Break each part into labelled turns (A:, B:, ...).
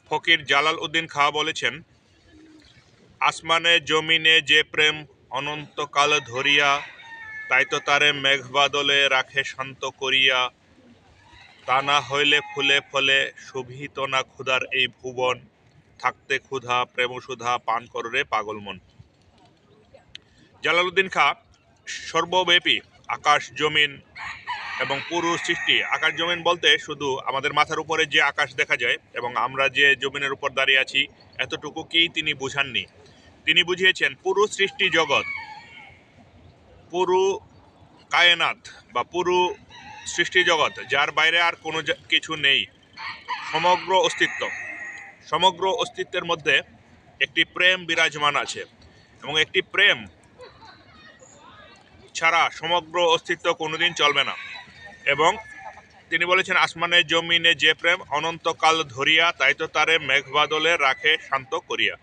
A: ফকির জালাল উদ্দিন খাঁ বলেছেন, আসমানে জমিনে যে প্রেম অনন্তকাল ধরিয়া, তাই তো তারে মেঘবাদলে রাখে শান্ত করিয়া, তা না হইলে ফুলে ফলে শোভিত না ক্ষুধার এই ভুবন, থাকতে ক্ষুধা প্রেমসুধা পান কররে পাগল মন। জালালউদ্দিন খাঁ সর্বব্যাপী আকাশ জমিন এবং পুরো সৃষ্টি, আকাশ জমিন বলতে শুধু আমাদের মাথার উপরে যে আকাশ দেখা যায় এবং আমরা যে জমিনের উপর দাঁড়িয়ে আছি এতটুকুকেই তিনি বুঝাননি। তিনি বুঝিয়েছেন পুরো সৃষ্টি জগৎ, পুরো কায়নাত বা পুরো সৃষ্টি জগৎ, যার বাইরে আর কোনো কিছু নেই। সমগ্র অস্তিত্বের মধ্যে একটি প্রেম বিরাজমান আছে এবং একটি প্রেম ছাড়া সমগ্র অস্তিত্ব কোনোদিন চলবে না। এবং তিনি বলেছেন, আসমানে জমিনে যে প্রেম অনন্তকাল ধরিয়া, তাই তো তারে মেঘবাদলে রাখে শান্ত করিয়া।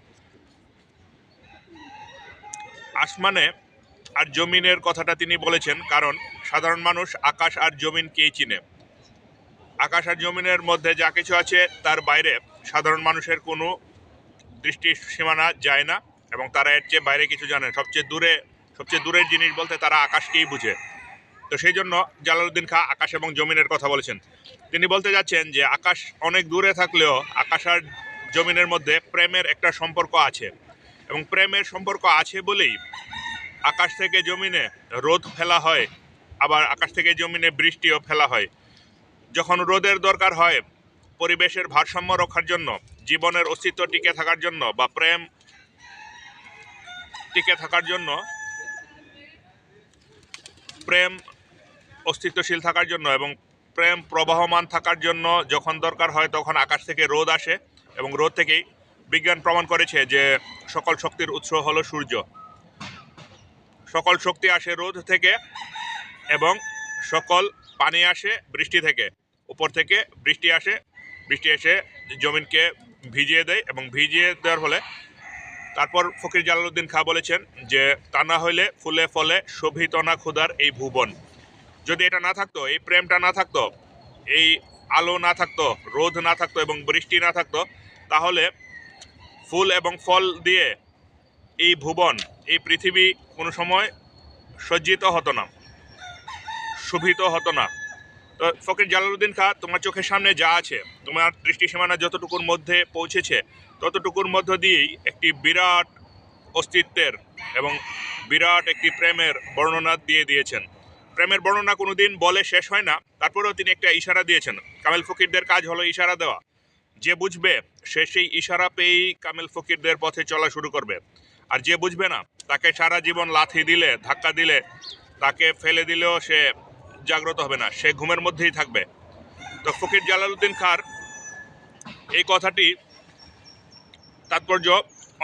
A: আসমানে আর জমিনের কথাটা তিনি বলেছেন কারণ সাধারণ মানুষ আকাশ আর জমিনকেই চিনে। আকাশ আর জমিনের মধ্যে যা কিছু আছে তার বাইরে সাধারণ মানুষের কোনো দৃষ্টি সীমানা যায় না এবং তারা এর চেয়ে বাইরে কিছু জানে। সবচেয়ে দূরের জিনিস বলতে তারা আকাশকেই বুঝে। তো সেই জন্য জালালউদ্দিন খাঁ আকাশ এবং জমিনের কথা বলেছেন। তিনি বলতে যাচ্ছেন যে আকাশ অনেক দূরে থাকলেও আকাশ আর জমিনের মধ্যে প্রেমের একটা সম্পর্ক আছে এবং প্রেমের সম্পর্ক আছে বলেই আকাশ থেকে জমিনে রোদ ফেলা হয়, আবার আকাশ থেকে জমিনে বৃষ্টিও ফেলা হয়। যখন রোদের দরকার হয় পরিবেশের ভারসাম্য রক্ষার জন্য, জীবনের অস্তিত্ব টিকে থাকার জন্য বা প্রেম টিকে থাকার জন্য, প্রেম অস্তিত্বশীল থাকার জন্য এবং প্রেম প্রবাহমান থাকার জন্য যখন দরকার হয় তখন আকাশ থেকে রোদ আসে এবং রোদ থেকেই বিজ্ঞান প্রমাণ করেছে যে সকল শক্তির উৎস হলো সূর্য। সকল শক্তি আসে রোদ থেকে এবং সকল পানি আসে বৃষ্টি থেকে। উপর থেকে বৃষ্টি আসে, বৃষ্টি এসে জমিনকে ভিজিয়ে দেয় এবং ভিজিয়ে দেওয়ার ফলে তারপর ফকির জালালউদ্দিন খাঁ বলেছেন যে তা না হইলে ফুলে ফলে শোভিত না ক্ষুধার এই ভুবন। যদি এটা না থাকতো, এই প্রেমটা না থাকতো, এই আলো না থাকতো, রোদ না থাকতো এবং বৃষ্টি না থাকতো, তাহলে ফুল এবং ফল দিয়ে এই ভুবন, এই পৃথিবী কোনো সময় সজ্জিত হতো না, শোভিত হতো না। তো ফকির জালালউদ্দিন খাঁ, তোমার চোখের সামনে যা আছে, তোমার দৃষ্টিসীমানা যতটুকুর মধ্যে পৌঁছেছে ততটুকুর মধ্য দিয়েই একটি বিরাট অস্তিত্বের এবং বিরাট একটি প্রেমের বর্ণনা দিয়েছেন। প্রেমের বর্ণনা কোনোদিন বলে শেষ হয় না, তারপরেও তিনি একটা ইশারা দিয়েছেন। কামেল ফকিরদের কাজ হলো ইশারা দেওয়া। যে বুঝবে সে সেই ইশারা পেয়েই কামেল ফকিরদের পথে চলা শুরু করবে, আর যে বুঝবে না তাকে সারা জীবন লাথি দিলে, ধাক্কা দিলে, তাকে ফেলে দিলেও সে জাগ্রত হবে না, সে ঘুমের মধ্যেই থাকবে। তো ফকির জালালউদ্দিন খাঁর এই কথাটি তাৎপর্য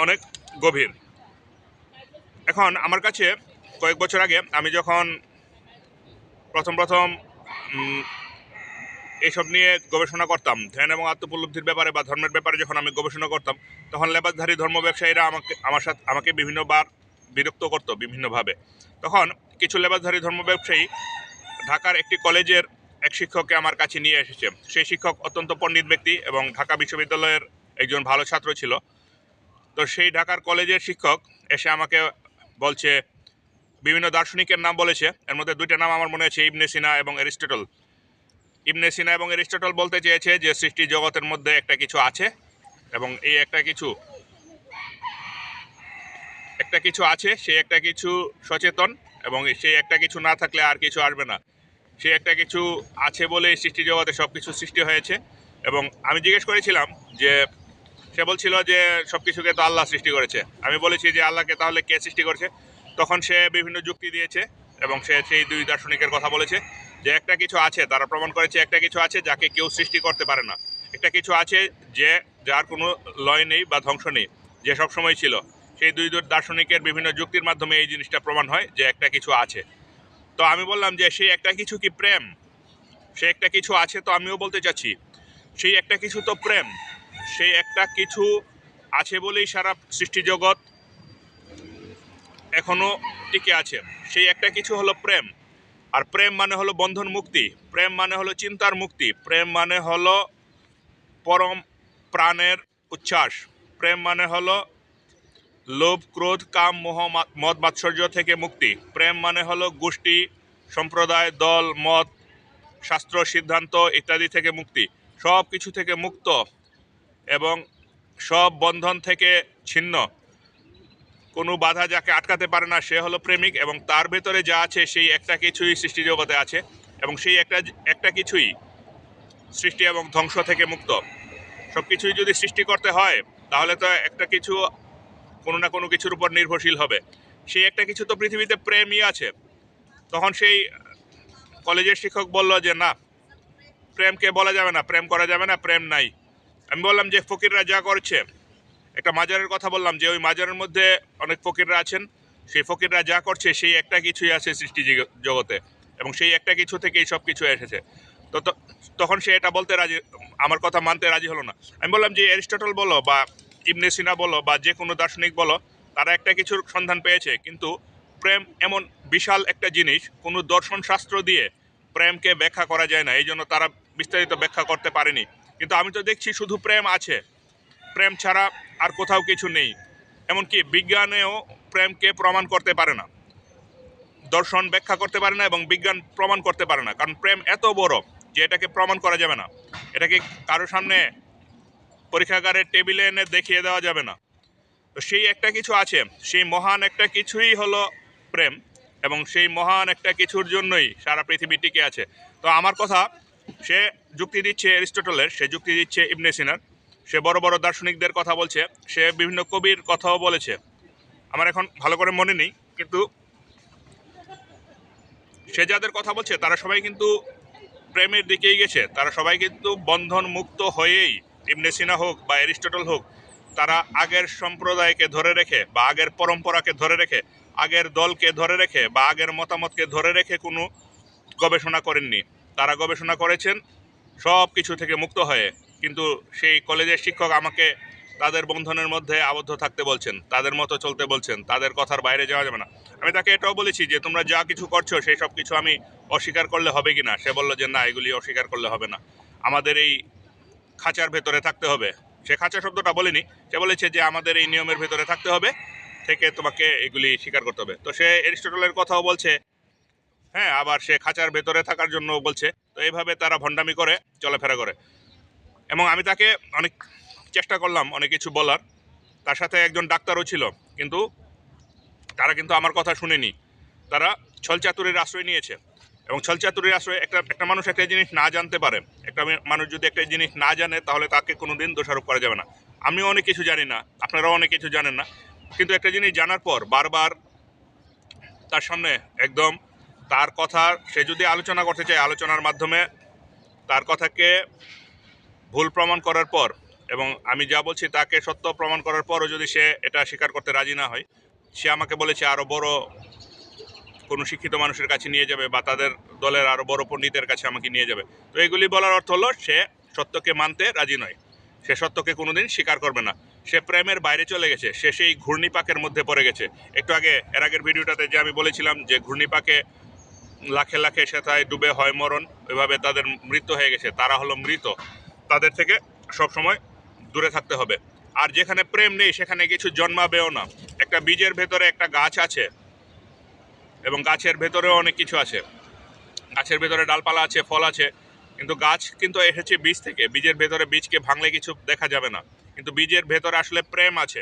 A: অনেক গভীর। এখন আমার কাছে কয়েক বছর আগে আমি যখন প্রথম এইসব নিয়ে গবেষণা করতাম, ধ্যান এবং আত্মোপলব্ধির ব্যাপারে বা ধর্মের ব্যাপারে যখন আমি গবেষণা করতাম, তখন লেবাসধারী ধর্ম ব্যবসায়ীরা আমাকে বিভিন্নবার বিরক্ত করত বিভিন্নভাবে। তখন কিছু লেবাসধারী ধর্ম ব্যবসায়ী ঢাকার একটি কলেজের এক শিক্ষককে আমার কাছে নিয়ে এসেছে। সেই শিক্ষক অত্যন্ত পণ্ডিত ব্যক্তি এবং ঢাকা বিশ্ববিদ্যালয়ের একজন ভালো ছাত্র ছিল। তো সেই ঢাকার কলেজের শিক্ষক এসে আমাকে বলছে, বিভিন্ন দার্শনিকের নাম বলেছে, এর মধ্যে দুইটা নাম আমার মনে আছে, ইবনে সিনা এবং অ্যারিস্টটল। ইবনে সিনা এবং অ্যারিস্টটল বলতে চেয়েছে যে সৃষ্টি জগতের মধ্যে একটা কিছু আছে এবং এই একটা কিছু আছে, সেই একটা কিছু সচেতন এবং সেই একটা কিছু না থাকলে আর কিছু আসবে না। সেই একটা কিছু আছে বলে সৃষ্টি জগতে সব কিছু সৃষ্টি হয়েছে। এবং আমি জিজ্ঞেস করেছিলাম যে, সে বলছিল যে সব কিছুকে তো আল্লাহ সৃষ্টি করেছে। আমি বলেছি যে আল্লাহকে তাহলে কে সৃষ্টি করেছে? তখন সে বিভিন্ন যুক্তি দিয়েছে এবং সে সেই দুই দার্শনিকের কথা বলেছে যে একটা কিছু আছে, তারা প্রমাণ করেছে একটা কিছু আছে যাকে কেউ সৃষ্টি করতে পারে না। একটা কিছু আছে যার কোনো লয় নেই বা ধ্বংস নেই, যে সবসময় ছিল। সেই দুই দার্শনিকের বিভিন্ন যুক্তির মাধ্যমে এই জিনিসটা প্রমাণ হয় যে একটা কিছু আছে। তো আমি বললাম যে সেই একটা কিছু কি প্রেম? সে একটা কিছু আছে, তো আমিও বলতে চাচ্ছি সেই একটা কিছু তো প্রেম। সেই একটা কিছু আছে বলেই সারা সৃষ্টি জগৎ এখনো টিকে আছে। সেই একটা কিছু হলো প্রেম। আর প্রেম মানে হলো বন্ধন মুক্তি, প্রেম মানে হলো চিন্তার মুক্তি, প্রেম মানে হলো পরম প্রাণের উচ্ছ্বাস। প্রেম মানে হলো লোভ, ক্রোধ, কাম, মোহ, মদ মাৎসর্য থেকে মুক্তি। প্রেম মানে হলো গোষ্ঠী, সম্প্রদায়, দল, মত, শাস্ত্র, সিদ্ধান্ত ইত্যাদি থেকে মুক্তি, সব কিছু থেকে মুক্ত এবং সব বন্ধন থেকে ছিন্ন। কোনো বাধা যাকে আটকাতে পারে না সে হলো প্রেমিক, এবং তার ভেতরে যা আছে সেই একটা কিছুই সৃষ্টি জগতে আছে, এবং সেই একটা কিছুই সৃষ্টি এবং ধ্বংস থেকে মুক্ত। সব কিছুই যদি সৃষ্টি করতে হয় তাহলে তো একটা কিছু কোনো না কোনো কিছুর উপর নির্ভরশীল হবে। সেই একটা কিছু তো পৃথিবীতে প্রেমই আছে। তখন সেই কলেজের শিক্ষক বলল যে না, প্রেমকে বলা যাবে না, প্রেম করা যাবে না, প্রেম নাই। আমি বললাম যে ফকিররা যা করছে, একটা মাজারের কথা বললাম যে ওই মাজারের মধ্যে অনেক ফকিররা আছেন, সেই ফকিররা যা করছে সেই একটা কিছুই আছে সৃষ্টি জগতে, এবং সেই একটা কিছু থেকেই সব কিছু এসেছে। তো তখন সে এটা বলতে রাজি, আমার কথা মানতে রাজি হলো না। আমি বললাম যে অ্যারিস্টটল বলো বা ইবনে সিনা বলো বা যে কোনো দার্শনিক বলো, তারা একটা কিছুর সন্ধান পেয়েছে, কিন্তু প্রেম এমন বিশাল একটা জিনিস, কোনো দর্শন শাস্ত্র দিয়ে প্রেমকে ব্যাখ্যা করা যায় না, এই জন্য তারা বিস্তারিত ব্যাখ্যা করতে পারেনি। কিন্তু আমি তো দেখছি শুধু প্রেম আছে, প্রেম ছাড়া আর কোথাও কিছু নেই। এমনকি বিজ্ঞানেও প্রেমকে প্রমাণ করতে পারে না, দর্শন ব্যাখ্যা করতে পারে না এবং বিজ্ঞান প্রমাণ করতে পারে না, কারণ প্রেম এত বড় যে এটাকে প্রমাণ করা যাবে না, এটাকে কারো সামনে পরীক্ষাগারের টেবিলে এনে দেখিয়ে দেওয়া যাবে না। তো সেই একটা কিছু আছে, সেই মহান একটা কিছুই হলো প্রেম, এবং সেই মহান একটা কিছুর জন্যই সারা পৃথিবী টিকে আছে। তো আমার কথা, সে যুক্তি দিচ্ছে অ্যারিস্টটলের, সে যুক্তি দিচ্ছে ইবনে সিনার, সে বড় বড় দার্শনিকদের কথা বলছে, সে বিভিন্ন কবির কথাও বলেছে, আমার এখন ভালো করে মনে নেই, কিন্তু সে যাদের কথা বলছে তারা সবাই কিন্তু প্রেমের দিকেই গেছে, তারা সবাই কিন্তু বন্ধন মুক্ত হয়েই, ইবনে সিনা হোক বা অ্যারিস্টটল হোক, তারা আগের সম্প্রদায়কে ধরে রেখে বা আগের পরম্পরাকে ধরে রেখে, আগের দলকে ধরে রেখে বা আগের মতামতকে ধরে রেখে কোনো গবেষণা করেননি। তারা গবেষণা করেছেন সব কিছু থেকে মুক্ত হয়ে। কিন্তু সেই কলেজের শিক্ষক আমাকে তাদের বন্ধনের মধ্যে আবদ্ধ থাকতে বলছেন, তাদের মতো চলতে বলছেন, তাদের কথার বাইরে যাওয়া যাবে না। আমি তাকে এটাও বলেছি যে তোমরা যা কিছু করছো সেই সব কিছু আমি অস্বীকার করলে হবে কি না। সে বলল যে না, এগুলি অস্বীকার করলে হবে না, আমাদের এই খাঁচার ভেতরে থাকতে হবে। সে খাঁচা শব্দটা বলেনি, সে বলেছে যে আমাদের এই নিয়মের ভেতরে থাকতে হবে, থেকে তোমাকে এগুলি স্বীকার করতে হবে। তো সে অ্যারিস্টটলের কথাও বলছে, হ্যাঁ, আবার সে খাঁচার ভেতরে থাকার জন্য বলছে। তো এইভাবে তারা ভণ্ডামি করে, চলাফেরা করে। এবং আমি তাকে অনেক চেষ্টা করলাম অনেক কিছু বলার, তার সাথে একজন ডাক্তারও ছিল, কিন্তু তারা কিন্তু আমার কথা শুনেনি। তারা ছলচাতুরির আশ্রয় নিয়েছে, এবং ছলচাতুরির আশ্রয় একটা মানুষ একটা জিনিস না জানতে পারে, একটা মানুষ যদি একটা জিনিস না জানে তাহলে তাকে কোনো দিন দোষারোপ করা যাবে না। আমিও অনেক কিছু জানি না, আপনারাও অনেক কিছু জানেন না, কিন্তু একটা জিনিস জানার পর বারবার তার সামনে একদম তার কথা, সে যদি আলোচনা করতে চায় আলোচনার মাধ্যমে তার কথাকে ভুল প্রমাণ করার পর, এবং আমি যা বলছি তাকে সত্য প্রমাণ করার পরও যদি সে এটা স্বীকার করতে রাজি না হয়, সে আমাকে বলেছে আরও বড় কোনো শিক্ষিত মানুষের কাছে নিয়ে যাবে বা তাদের দলের আরও বড় পণ্ডিতের কাছে আমাকে নিয়ে যাবে। তো এগুলি বলার অর্থ হলো সে সত্যকে মানতে রাজি নয়, সে সত্যকে কোনোদিন স্বীকার করবে না, সে প্রেমের বাইরে চলে গেছে, সে সেই ঘূর্ণিপাকের মধ্যে পড়ে গেছে। একটু আগে এর আগের ভিডিওটাতে যে আমি বলেছিলাম যে ঘূর্ণিপাকে লাখে লাখে সেথায় ডুবে হয় মরণ, ওইভাবে তাদের মৃত্যু হয়ে গেছে, তারা হলো মৃত, তাদের থেকে সবসময় দূরে থাকতে হবে। আর যেখানে প্রেম নেই সেখানে কিছু জন্মাবেও না। একটা বীজের ভেতরে একটা গাছ আছে, এবং গাছের ভেতরেও অনেক কিছু আছে, গাছের ভেতরে ডালপালা আছে, ফল আছে, কিন্তু গাছ কিন্তু এসেছে বীজ থেকে, বীজের ভেতরে বীজকে ভাঙলে কিছু দেখা যাবে না, কিন্তু বীজের ভেতরে আসলে প্রেম আছে।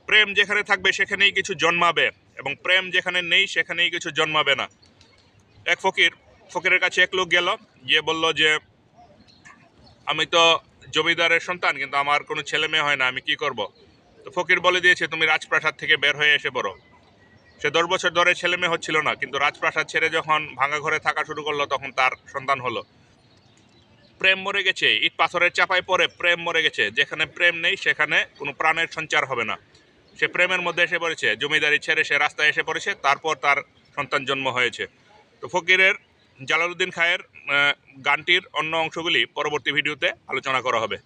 A: প্রেম যেখানে থাকবে সেখানেই কিছু জন্মাবে, এবং প্রেম যেখানে নেই সেখানেই কিছু জন্মাবে না। এক ফকিরের কাছে এক লোক গেল, গিয়ে বলল যে আমি তো জমিদারের সন্তান, কিন্তু আমার কোনো ছেলে মেয়ে হয় না, আমি কি করব? তো ফকির বলে দিয়েছে তুমি রাজপ্রাসাদ থেকে বের হয়ে এসে পড়ো। সে 10 বছর ধরে ছেলে মেয়ে হচ্ছিল না, কিন্তু রাজপ্রাসাদ ছেড়ে যখন ভাঙা ঘরে থাকা শুরু করলো তখন তার সন্তান হলো। প্রেম মরে গেছে, ইট পাথরের চাপায় পড়ে প্রেম মরে গেছে। যেখানে প্রেম নেই সেখানে কোনো প্রাণের সঞ্চার হবে না। সে প্রেমের মধ্যে এসে পড়েছে, জমিদারি ছেড়ে সে রাস্তায় এসে পড়েছে, তারপর তার সন্তান জন্ম হয়েছে। তো ফকিরের জালালউদ্দিন খায়ের গানটির অন্য অংশগুলি পরবর্তী ভিডিওতে আলোচনা করা হবে।